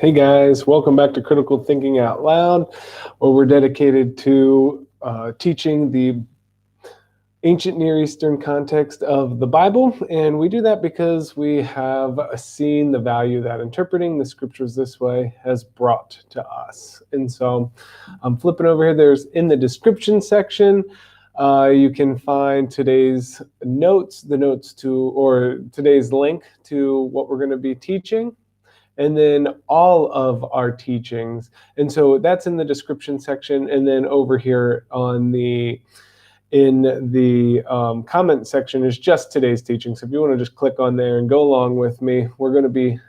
Hey guys, welcome back to Critical Thinking Out Loud, where we're dedicated to teaching the ancient Near Eastern context of the Bible. And we do that because we have seen the value that interpreting the scriptures this way has brought to us. And so I'm flipping over here. There's in the description section, you can find today's notes, today's link to what we're going to be teaching, and then all of our teachings. And so that's in the description section. And then over here in the comment section is just today's teaching. So if you want to just click on there and go along with me, we're going to be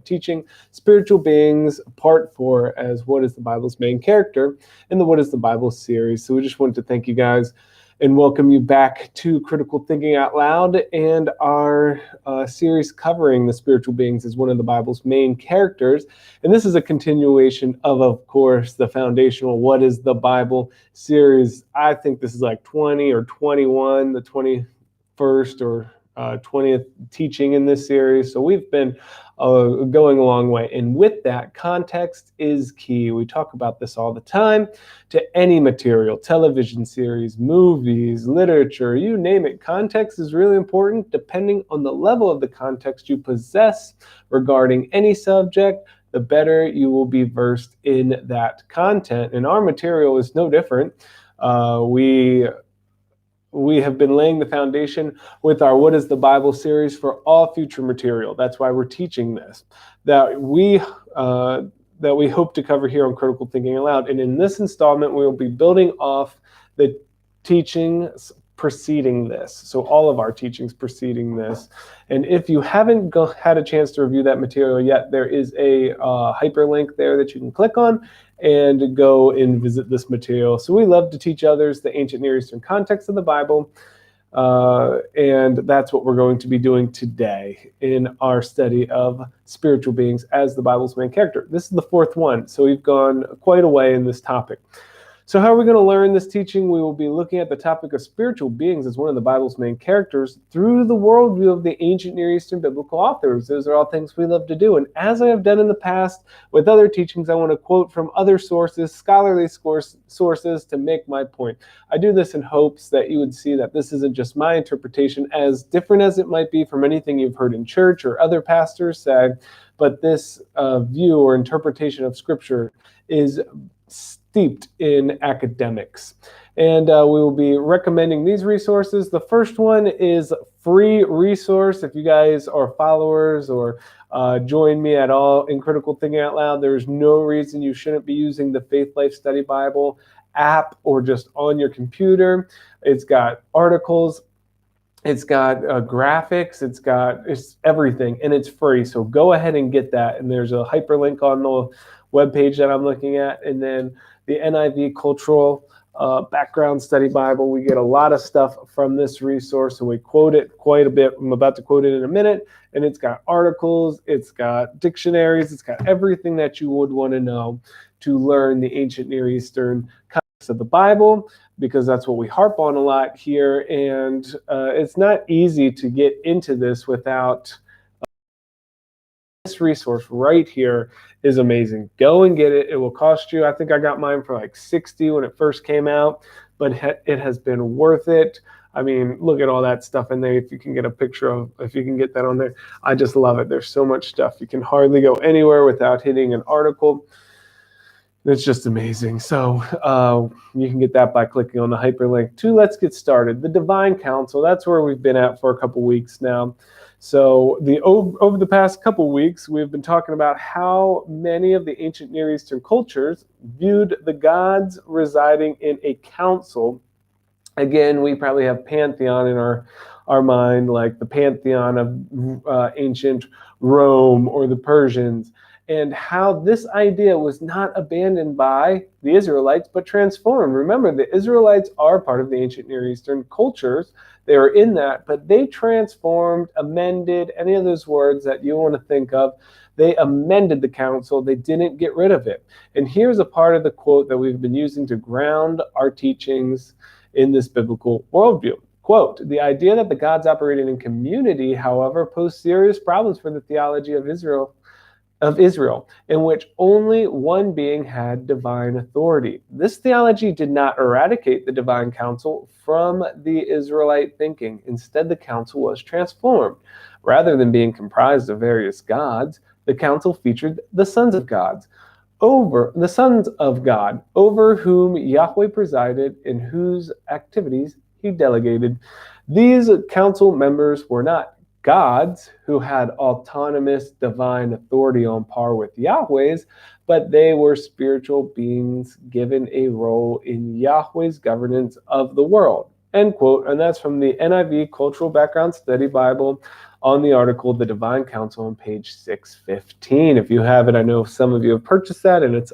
teaching Spiritual Beings Part 4 as What is the Bible's Main Character in the What is the Bible series. So we just wanted to thank you guys and welcome you back to Critical Thinking Out Loud and our series covering the spiritual beings as one of the Bible's main characters. And this is a continuation of course, the foundational What is the Bible series. I think this is like 20 or 21, the 21st or 20th teaching in this series. So we've been going a long way. And with that, context is key. We talk about this all the time to any material, television series, movies, literature, you name it. Context is really important depending on the level of the context you possess regarding any subject. The better you will be versed in that content. And our material is no different. We have been laying the foundation with our What is the Bible series for all future material. That's why we're teaching this, that we hope to cover here on Critical Thinking Aloud. And in this installment, we will be building off the teachings preceding this. So all of our teachings preceding this. And if you haven't had a chance to review that material yet, there is a hyperlink there that you can click on and go and visit this material. So we love to teach others the ancient Near Eastern context of the Bible. And that's what we're going to be doing today in our study of spiritual beings as the Bible's main character. This is the fourth one, so we've gone quite a way in this topic. So how are we going to learn this teaching? We will be looking at the topic of spiritual beings as one of the Bible's main characters through the worldview of the ancient Near Eastern biblical authors. Those are all things we love to do. And as I have done in the past with other teachings, I want to quote from other sources, scholarly sources, to make my point. I do this in hopes that you would see that this isn't just my interpretation, as different as it might be from anything you've heard in church or other pastors say, but this view or interpretation of Scripture is steeped in academics. And we will be recommending these resources. The first one is free resource. If you guys are followers or join me at all in Critical Thinking Out Loud, there's no reason you shouldn't be using the Faith Life Study Bible app or just on your computer. It's got articles, it's got graphics, it's everything, and it's free. So go ahead and get that. And there's a hyperlink on the webpage that I'm looking at. And then the NIV Cultural Background Study Bible. We get a lot of stuff from this resource, and we quote it quite a bit. I'm about to quote it in a minute. And it's got articles, it's got dictionaries, it's got everything that you would want to know to learn the ancient Near Eastern context of the Bible, because that's what we harp on a lot here. And it's not easy to get into this without this resource right here is amazing. Go and get it. It will cost you, I think I got mine for like $60 when it first came out, but it has been worth it. I mean, look at all that stuff in there. If you can get that on there, I just love it. There's so much stuff. You can hardly go anywhere without hitting an article. It's just amazing. So you can get that by clicking on the hyperlink to Let's Get Started. The Divine Council, that's where we've been at for a couple weeks now. So over the past couple weeks, we've been talking about how many of the ancient Near Eastern cultures viewed the gods residing in a council. Again, we probably have pantheon in our mind, like the pantheon of ancient Rome or the Persians, and how this idea was not abandoned by the Israelites, but transformed. Remember, the Israelites are part of the ancient Near Eastern cultures. They are in that, but they transformed, amended, any of those words that you want to think of. They amended the council. They didn't get rid of it. And here's a part of the quote that we've been using to ground our teachings in this biblical worldview. Quote, "The idea that the gods operated in community, however, posed serious problems for the theology of Israel of Israel, in which only one being had divine authority. This theology did not eradicate the divine council from the Israelite thinking. Instead, the council was transformed. Rather than being comprised of various gods, the council featured the sons of God, over whom Yahweh presided, in whose activities he delegated. These council members were not gods who had autonomous divine authority on par with Yahweh's, but they were spiritual beings given a role in Yahweh's governance of the world. End quote. And that's from the NIV Cultural Background Study Bible on the article The Divine Council on page 615. If you have it, I know some of you have purchased that, and it's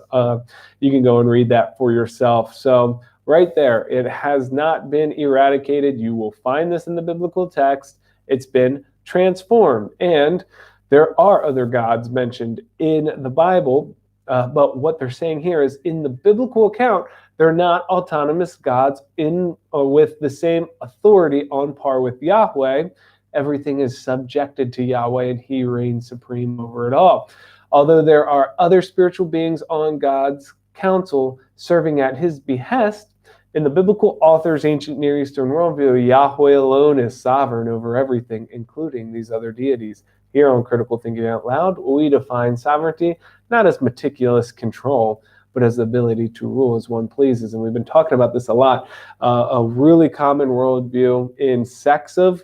you can go and read that for yourself. So right there, it has not been eradicated. You will find this in the biblical text. It's been transformed. And there are other gods mentioned in the Bible, but what they're saying here is in the biblical account, they're not autonomous gods in or with the same authority on par with Yahweh. Everything is subjected to Yahweh, and he reigns supreme over it all. Although there are other spiritual beings on God's council serving at his behest, in the biblical author's ancient Near Eastern worldview, Yahweh alone is sovereign over everything, including these other deities. Here on Critical Thinking Out Loud, we define sovereignty not as meticulous control, but as the ability to rule as one pleases. And we've been talking about this a lot. A really common worldview in sects of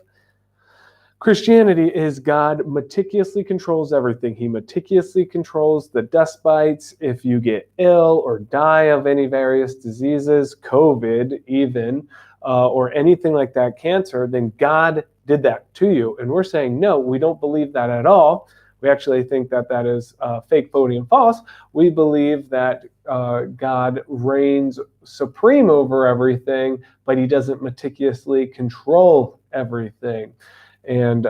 Christianity is God meticulously controls everything. He meticulously controls the dust bites. If you get ill or die of any various diseases, COVID even, or anything like that, cancer, then God did that to you. And we're saying, no, we don't believe that at all. We actually think that that is fake, phony, and false. We believe that God reigns supreme over everything, but he doesn't meticulously control everything. And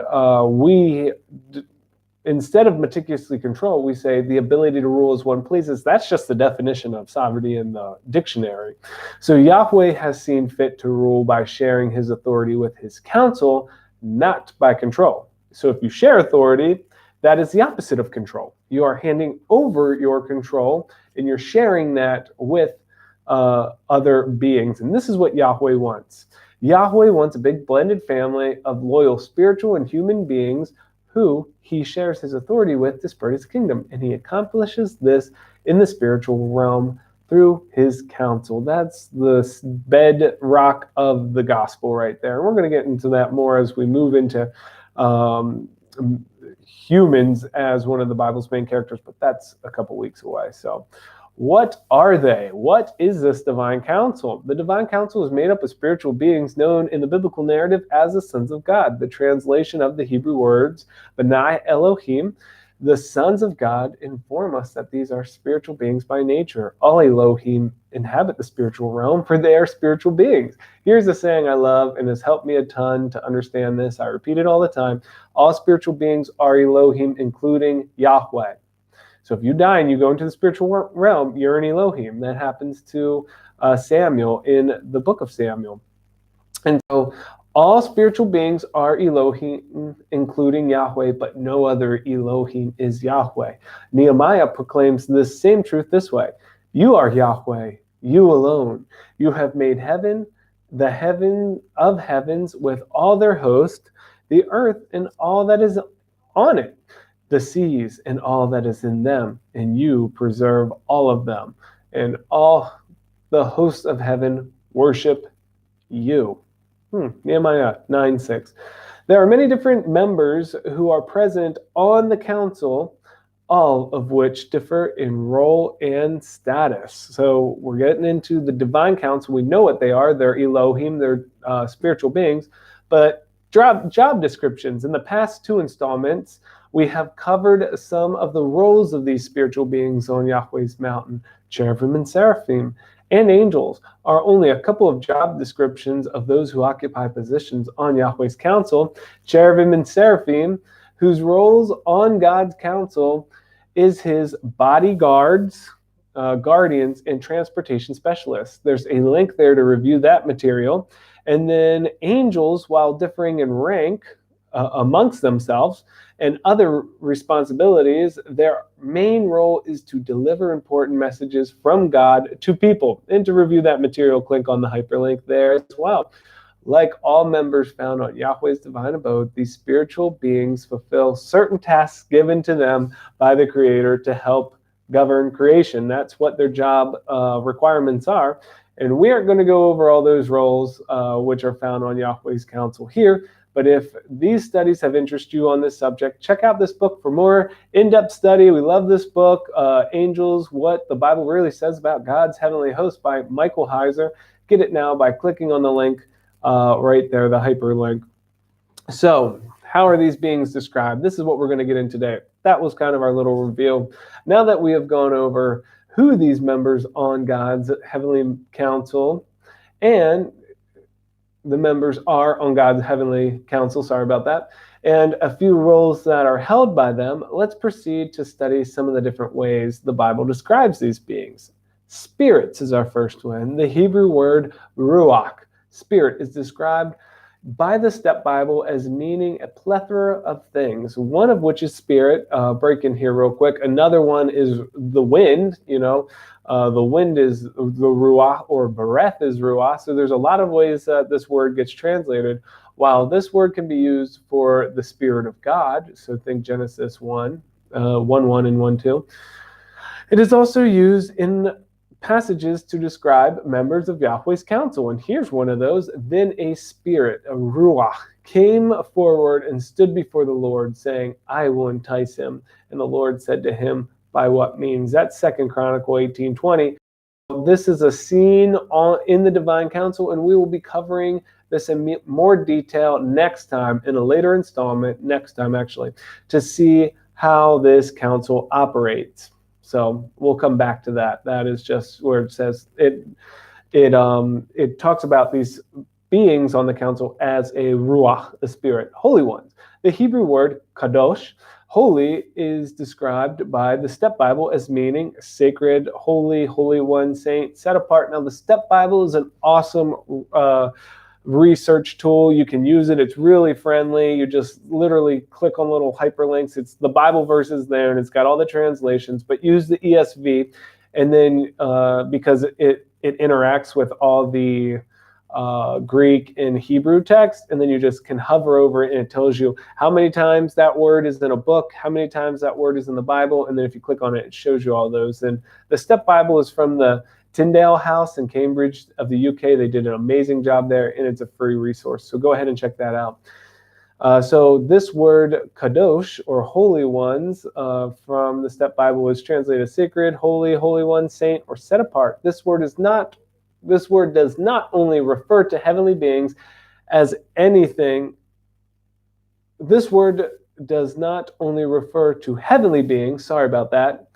instead of meticulously control, we say the ability to rule as one pleases. That's just the definition of sovereignty in the dictionary. So Yahweh has seen fit to rule by sharing his authority with his council, not by control. So if you share authority, that is the opposite of control. You are handing over your control, and you're sharing that with other beings. And this is what Yahweh wants. Yahweh wants a big blended family of loyal spiritual and human beings who he shares his authority with to spread his kingdom. And he accomplishes this in the spiritual realm through his counsel. That's the bedrock of the gospel right there. And we're going to get into that more as we move into humans as one of the Bible's main characters, but that's a couple weeks away. So what are they? What is this divine council? The divine council is made up of spiritual beings known in the biblical narrative as the sons of God. The translation of the Hebrew words, B'nai Elohim, the sons of God, inform us that these are spiritual beings by nature. All Elohim inhabit the spiritual realm, for they are spiritual beings. Here's a saying I love and has helped me a ton to understand this. I repeat it all the time. All spiritual beings are Elohim, including Yahweh. So if you die and you go into the spiritual realm, you're an Elohim. That happens to Samuel in the book of Samuel. And so all spiritual beings are Elohim, including Yahweh, but no other Elohim is Yahweh. Nehemiah proclaims this same truth this way. You are Yahweh, you alone. You have made heaven, the heaven of heavens with all their host, the earth and all that is on it, the seas and all that is in them, and you preserve all of them. And all the hosts of heaven worship you. Nehemiah 9:6. There are many different members who are present on the council, all of which differ in role and status. So we're getting into the divine council. We know what they are. They're Elohim, they're spiritual beings, but job descriptions. In the past 2 installments, we have covered some of the roles of these spiritual beings on Yahweh's mountain. Cherubim and seraphim and angels are only a couple of job descriptions of those who occupy positions on Yahweh's council. Cherubim and seraphim, whose roles on God's council is his bodyguards, guardians, and transportation specialists. There's a link there to review that material. And then angels, while differing in rank, amongst themselves and other responsibilities, their main role is to deliver important messages from God to people. And to review that material, click on the hyperlink there as well. Like all members found on Yahweh's divine abode, these spiritual beings fulfill certain tasks given to them by the Creator to help govern creation. That's what their job requirements are. And we aren't going to go over all those roles which are found on Yahweh's council here. But if these studies have interested you on this subject, check out this book for more in-depth study. We love this book, Angels, What the Bible Really Says About God's Heavenly Host by Michael Heiser. Get it now by clicking on the link right there, the hyperlink. So how are these beings described? This is what we're going to get in today. That was kind of our little reveal. Now that we have gone over who these members on God's heavenly council and the members are on God's heavenly council, sorry about that, and a few roles that are held by them, let's proceed to study some of the different ways the Bible describes these beings. Spirits is our first one. The Hebrew word ruach, spirit, is described by the Step Bible as meaning a plethora of things, one of which is spirit. Break in here real quick. Another one is the wind, the wind is the ruach, or bereth is ruach. So there's a lot of ways that this word gets translated. While this word can be used for the Spirit of God, so think Genesis 1, 1:1 and 1:2. It is also used in passages to describe members of Yahweh's council. And here's one of those. Then a spirit, a ruach, came forward and stood before the Lord, saying, I will entice him. And the Lord said to him, by what means? That's 2 Chronicle 18:20. This is a scene in the divine council, and we will be covering this in more detail next time, in a later installment, next time actually, to see how this council operates. So we'll come back to that. That is just where it says it talks about these beings on the council as a ruach, a spirit, holy ones. The Hebrew word kadosh, holy, is described by the Step Bible as meaning sacred, holy, holy one, saint, set apart. Now the Step Bible is an awesome research tool. You can use it. It's really friendly. You just literally click on little hyperlinks. It's the Bible verses there, and it's got all the translations, but use the ESV. And then because it interacts with all the Greek and Hebrew text, and then you just can hover over it, and it tells you how many times that word is in a book, how many times that word is in the Bible, and then if you click on it, it shows you all those. And the Step Bible is from the Tyndale House in Cambridge of the UK. They did an amazing job there, and it's a free resource. So go ahead and check that out. So this word kadosh, or holy ones, from the Step Bible is translated as sacred, holy, holy one, saint, or set apart. This word does not only refer to heavenly beings as anything. This word does not only refer to heavenly beings, sorry about that,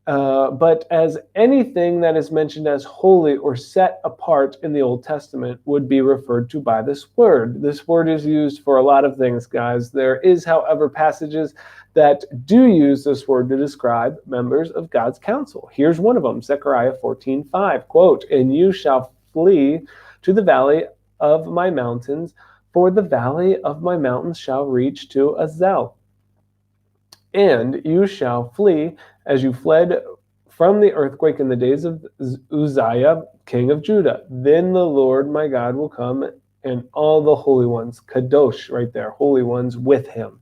but as anything that is mentioned as holy or set apart in the Old Testament would be referred to by this word. This word is used for a lot of things, guys. There is, however, passages that do use this word to describe members of God's council. Here's one of them, Zechariah 14:5, quote, and you shall flee to the valley of my mountains, for the valley of my mountains shall reach to Azel. And you shall flee as you fled from the earthquake in the days of Uzziah, king of Judah. Then the Lord my God will come, and all the holy ones, kadosh right there, holy ones, with him.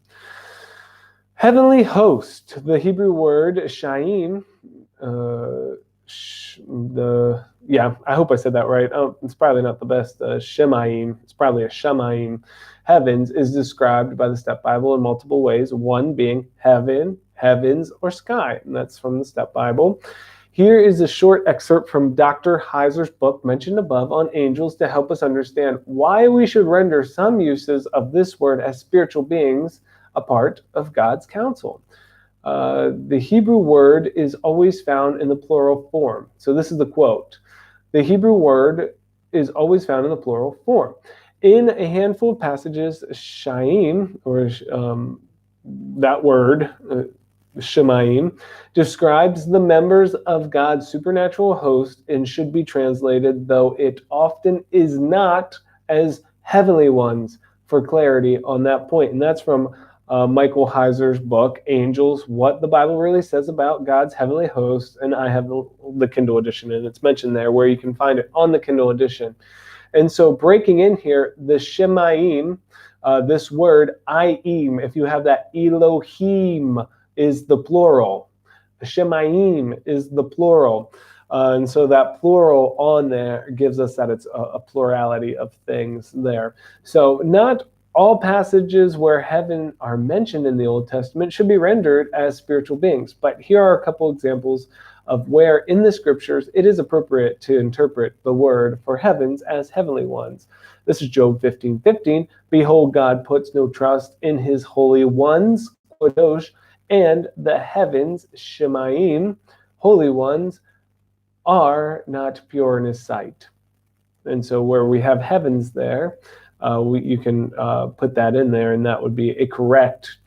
Heavenly host, the Hebrew word shaim, I hope I said that right. It's probably not the best. Shemaim, it's probably a Shemaim. Heavens is described by the Step Bible in multiple ways, one being heaven, heavens, or sky, and that's from the Step Bible. Here is a short excerpt from Dr. Heiser's book mentioned above on angels to help us understand why we should render some uses of this word as spiritual beings a part of God's counsel. The Hebrew word is always found in the plural form. So this is the quote. The Hebrew word is always found in the plural form. In a handful of passages, shaim, or that word, shemaim, describes the members of God's supernatural host and should be translated, though it often is not, as heavenly ones. for clarity on that point. And that's from Michael Heiser's book, Angels, What the Bible Really Says About God's Heavenly Hosts. And I have the Kindle edition, and it's mentioned there where you can find it on the Kindle edition. And so breaking in here, the Shemaim, this word, Aim, if you have that, Elohim is the plural. Shemaim is the plural. And so that plural on there gives us that it's a plurality of things there. So not all passages where heaven are mentioned in the Old Testament should be rendered as spiritual beings. But here are a couple examples of where in the scriptures it is appropriate to interpret the word for heavens as heavenly ones. This is Job 15:15. Behold, God puts no trust in his holy ones, Kodosh, and the heavens, Shemaim, holy ones, are not pure in his sight. And so where we have heavens there, you can put that in there, and that would be a correct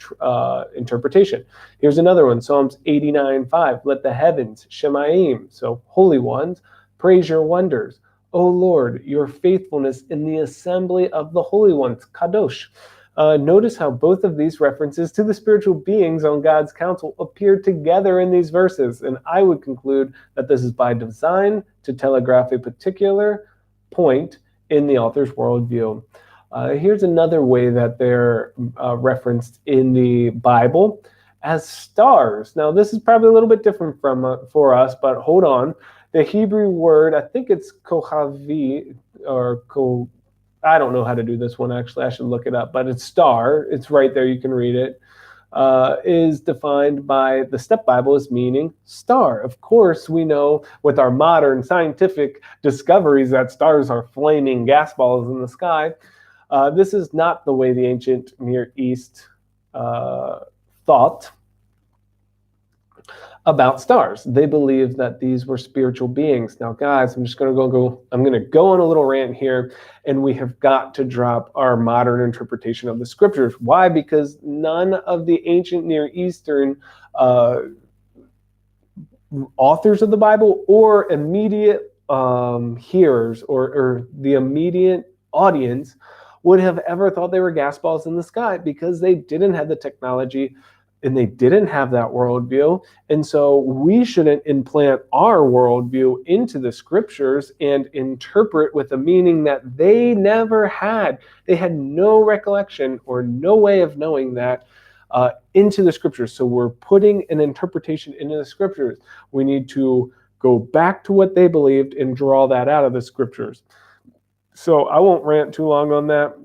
interpretation. Here's another one, Psalms 89:5. Let the heavens, Shemaim, so holy ones, praise your wonders. O Lord, your faithfulness in the assembly of the holy ones, Kadosh. Notice how both of these references to the spiritual beings on God's council appear together in these verses. And I would conclude that this is by design to telegraph a particular point in the author's worldview. Here's another way that they're referenced in the Bible as stars. Now, this is probably a little bit different for us, but hold on. The Hebrew word, I think it's kohavi, or I don't know how to do this one, actually. I should look it up, but it's star. It's right there. You can read it. Is defined by the Step Bible as meaning star. Of course, we know with our modern scientific discoveries that stars are flaming gas balls in the sky. This is not the way the ancient Near East thought about stars. They believed that these were spiritual beings. Now, guys, I'm just going to go on a little rant here, and we have got to drop our modern interpretation of the scriptures. Why? Because none of the ancient Near Eastern authors of the Bible or immediate hearers or the immediate audience would have ever thought they were gas balls in the sky, because they didn't have the technology and they didn't have that worldview. And so we shouldn't implant our worldview into the scriptures and interpret with a meaning that they never had. They had no recollection or no way of knowing that into the scriptures. So we're putting an interpretation into the scriptures. We need to go back to what they believed and draw that out of the scriptures. So I won't rant too long on that,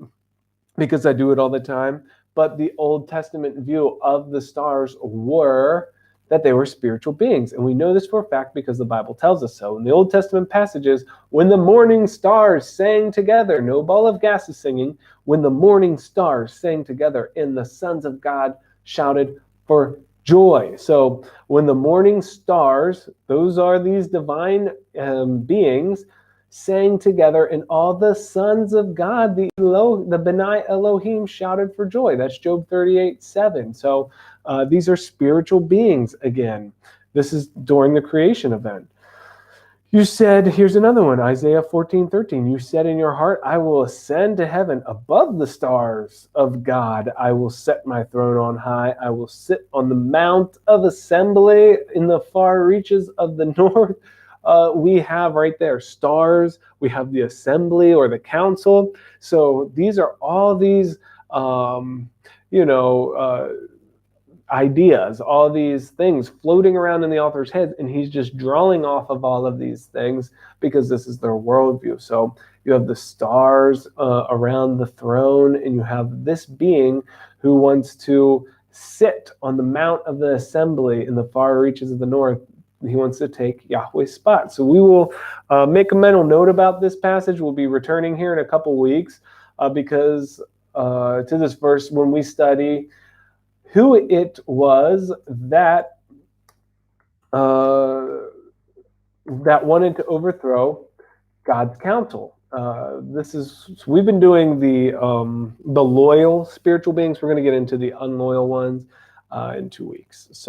because I do it all the time. But the Old Testament view of the stars were that they were spiritual beings. And we know this for a fact because the Bible tells us so. In the Old Testament passages, when the morning stars sang together, no ball of gas is singing, when the morning stars sang together and the sons of God shouted for joy. So when the morning stars, those are these divine beings, sang together, and all the sons of God, the Benai Elohim, shouted for joy. That's Job 38:7. So these are spiritual beings again. This is during the creation event. You said, here's another one, Isaiah 14:13. You said in your heart, I will ascend to heaven above the stars of God. I will set my throne on high. I will sit on the mount of assembly in the far reaches of the north. We have right there stars, we have the assembly or the council. So these are all these, ideas, all these things floating around in the author's head, and he's just drawing off of all of these things because this is their worldview. So you have the stars around the throne, and you have this being who wants to sit on the mount of the assembly in the far reaches of the north. He wants to take Yahweh's spot. So we will make a mental note about this passage. We'll be returning here in a couple weeks because to this verse when we study who it was that that wanted to overthrow God's counsel. We've been doing the loyal spiritual beings. We're going to get into the unloyal ones in 2 weeks.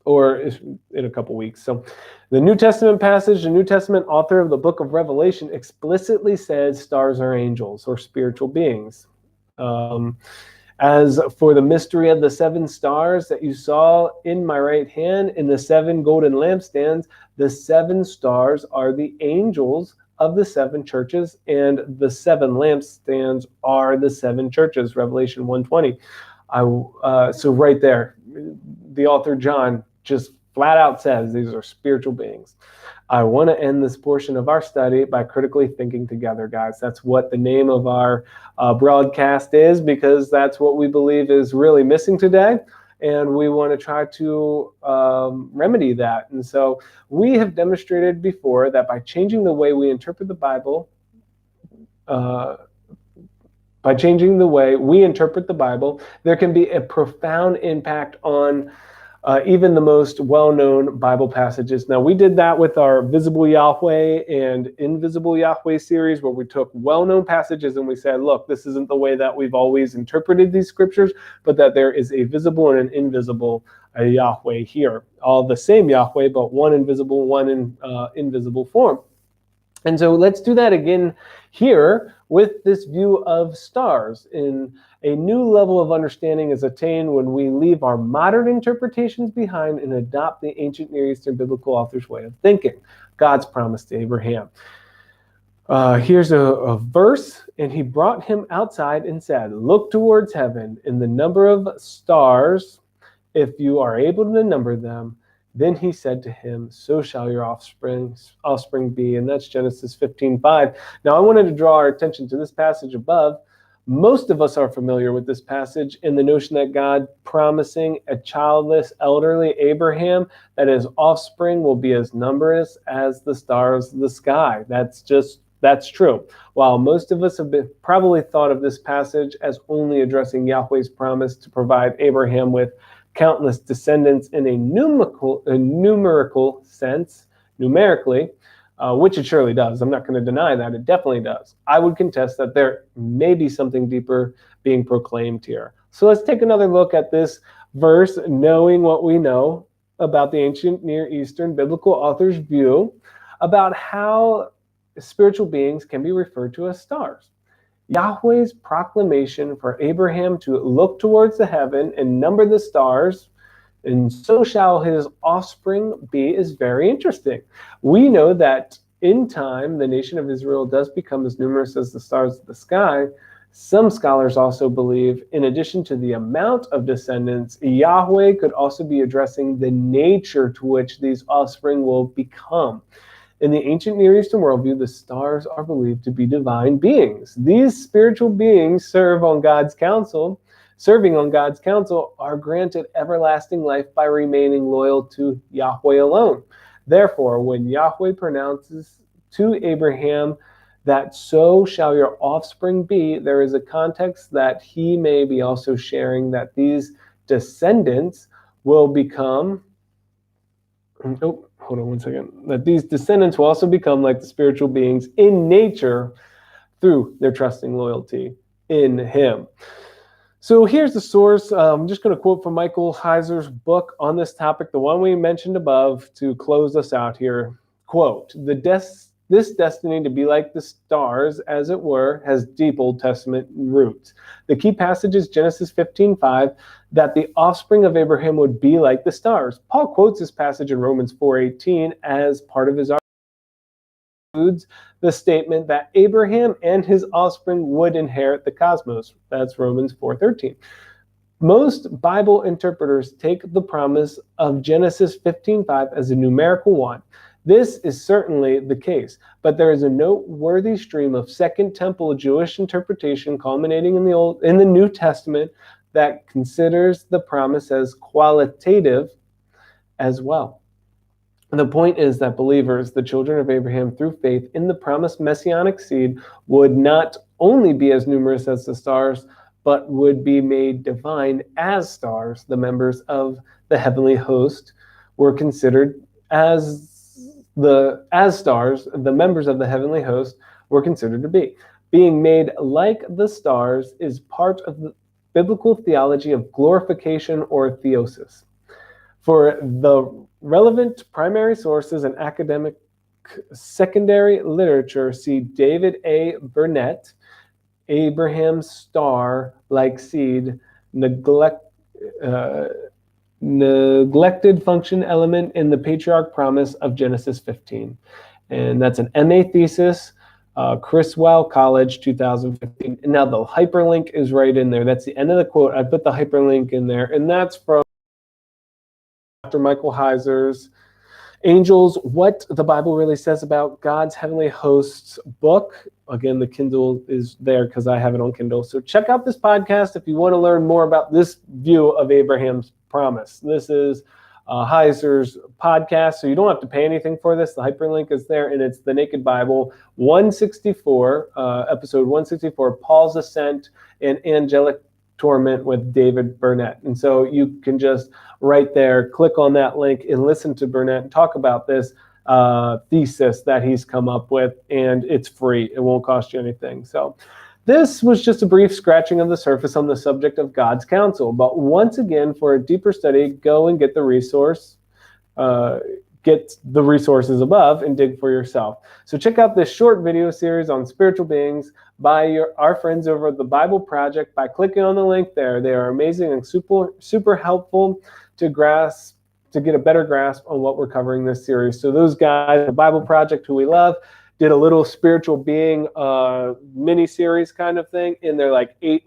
Or in a couple weeks. So the New Testament passage, the New Testament author of the book of Revelation explicitly says stars are angels or spiritual beings. As for the mystery of the 7 stars that you saw in my right hand in the 7 golden lampstands, the 7 stars are the angels of the 7 churches, and the 7 lampstands are the 7 churches, Revelation 1:20. So right there, the author John just flat out says these are spiritual beings. I want to end this portion of our study by critically thinking together, guys. That's what the name of our broadcast is, because that's what we believe is really missing today. And we want to try to remedy that. And so we have demonstrated before that by changing the way we interpret the Bible, there can be a profound impact on even the most well-known Bible passages. Now, we did that with our Visible Yahweh and Invisible Yahweh series, where we took well-known passages and we said, look, this isn't the way that we've always interpreted these scriptures, but that there is a visible and an invisible Yahweh here. All the same Yahweh, but one invisible, one in invisible form. And so let's do that again here with this view of stars. In a new level of understanding is attained when we leave our modern interpretations behind and adopt the ancient Near Eastern biblical author's way of thinking, God's promise to Abraham. Here's a verse, and he brought him outside and said, look towards heaven in the number of stars, if you are able to number them. Then he said to him, so shall your offspring be. And that's Genesis 15:5. Now, I wanted to draw our attention to this passage above. Most of us are familiar with this passage in the notion that God promising a childless, elderly Abraham that his offspring will be as numerous as the stars of the sky. That's true. While most of us have probably thought of this passage as only addressing Yahweh's promise to provide Abraham with countless descendants in a numerical sense, numerically, which it surely does. I'm not going to deny that. It definitely does. I would contest that there may be something deeper being proclaimed here. So let's take another look at this verse, knowing what we know about the ancient Near Eastern biblical author's view about how spiritual beings can be referred to as stars. Yahweh's proclamation for Abraham to look towards the heaven and number the stars, and so shall his offspring be, is very interesting. We know that in time, the nation of Israel does become as numerous as the stars of the sky. Some scholars also believe, in addition to the amount of descendants, Yahweh could also be addressing the nature to which these offspring will become. In the ancient Near Eastern worldview, the stars are believed to be divine beings. These spiritual beings serving on God's counsel, are granted everlasting life by remaining loyal to Yahweh alone. Therefore, when Yahweh pronounces to Abraham that so shall your offspring be, there is a context that he may be also sharing that these descendants will become... hold on one second. That these descendants will also become like the spiritual beings in nature through their trusting loyalty in him. So here's the source. I'm just going to quote from Michael Heiser's book on this topic, the one we mentioned above, to close us out here. Quote, this destiny to be like the stars, as it were, has deep Old Testament roots. The key passage is Genesis 15:5, that the offspring of Abraham would be like the stars. Paul quotes this passage in Romans 4:18 as part of his argument. Includes the statement that Abraham and his offspring would inherit the cosmos. That's Romans 4:13. Most Bible interpreters take the promise of Genesis 15:5 as a numerical one. This is certainly the case, but there is a noteworthy stream of Second Temple Jewish interpretation culminating in the New Testament that considers the promise as qualitative as well. The point is that believers, the children of Abraham through faith in the promised messianic seed, would not only be as numerous as the stars, but would be made divine as stars. The members of the heavenly host were considered as stars. The members of the heavenly host were considered to be. Being made like the stars is part of the biblical theology of glorification or theosis. For the relevant primary sources and academic secondary literature, see David A. Burnett, Abraham's star-like seed, neglected function element in the patriarch promise of Genesis 15. And that's an MA thesis, Criswell College, 2015. And now the hyperlink is right in there. That's the end of the quote. I put the hyperlink in there, and that's from Dr. Michael Heiser's Angels, What the Bible Really Says About God's Heavenly Hosts book. Again, the Kindle is there because I have it on Kindle. So check out this podcast if you want to learn more about this view of Abraham's promise. This is Heiser's podcast, so you don't have to pay anything for this. The hyperlink is there, and it's the Naked Bible 164, episode 164, Paul's Ascent and Angelic Torment with David Burnett. And so you can just right there click on that link and listen to Burnett talk about this thesis that he's come up with, and it's free. It won't cost you anything. So this was just a brief scratching of the surface on the subject of God's counsel. But once again, for a deeper study, go and get the resources above and dig for yourself. So check out this short video series on spiritual beings by our friends over at the Bible Project by clicking on the link there. They are amazing and super helpful to get a better grasp on what we're covering this series. So those guys, the Bible Project, who we love, did a little spiritual being mini series kind of thing, and they're like 8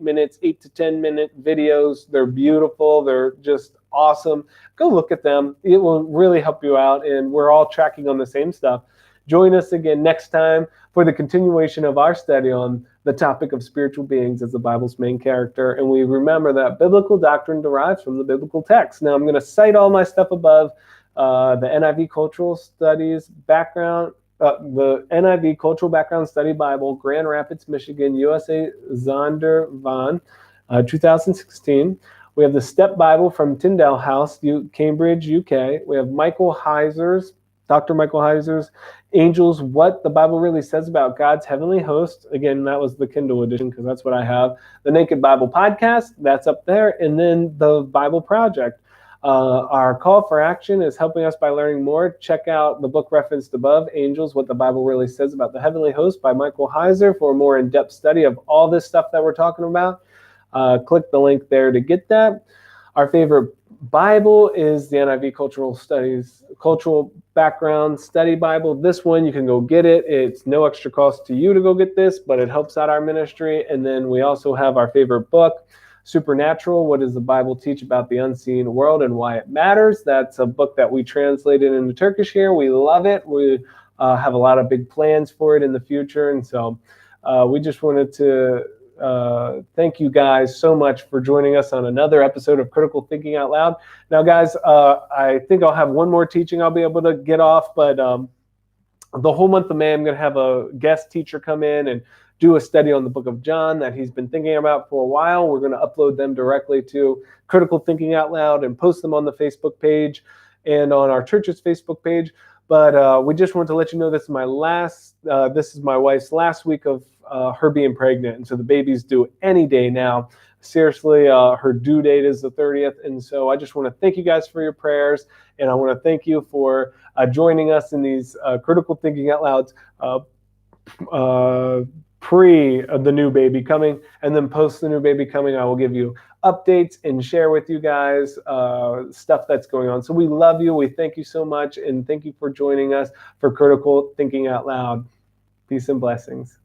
to 10 minute videos. They're beautiful. They're just awesome. Go look at them. It will really help you out, and we're all tracking on the same stuff. Join us again next time for the continuation of our study on the topic of spiritual beings as the Bible's main character. And we remember that biblical doctrine derives from the biblical text. Now I'm going to cite all my stuff above, the NIV Cultural Studies background, the NIV Cultural Background Study Bible, Grand Rapids, Michigan, USA, Zondervan, 2016. We have the Step Bible from Tyndale House, Cambridge, UK. We have Dr. Michael Heiser's Angels, What the Bible Really Says About God's Heavenly Host. Again, that was the Kindle edition because that's what I have. The Naked Bible Podcast, that's up there. And then the Bible Project. Our call for action is helping us by learning more. Check out the book referenced above, Angels, What the Bible Really Says About the Heavenly Host by Michael Heiser for a more in-depth study of all this stuff that we're talking about. Click the link there to get that. Our favorite Bible is the NIV Cultural Background Study Bible. This one, you can go get it. It's no extra cost to you to go get this, but it helps out our ministry. And then we also have our favorite book, Supernatural, What Does the Bible Teach About the Unseen World and Why It Matters? That's a book that we translated into Turkish here. We love it. We have a lot of big plans for it in the future. And so we just wanted to thank you guys so much for joining us on another episode of Critical Thinking Out Loud. Now, guys, I think I'll have one more teaching I'll be able to get off, but the whole month of May, I'm going to have a guest teacher come in and do a study on the book of John that he's been thinking about for a while. We're going to upload them directly to Critical Thinking Out Loud and post them on the Facebook page and on our church's Facebook page. But we just wanted to let you know this is my wife's last week of her being pregnant. And so the baby's due any day now. Seriously, her due date is the 30th. And so I just want to thank you guys for your prayers. And I want to thank you for joining us in these Critical Thinking Out Louds pre the new baby coming, and then post the new baby coming. I will give you updates and share with you guys stuff that's going on. So we love you. We thank you so much. And thank you for joining us for Critical Thinking Out Loud. Peace and blessings.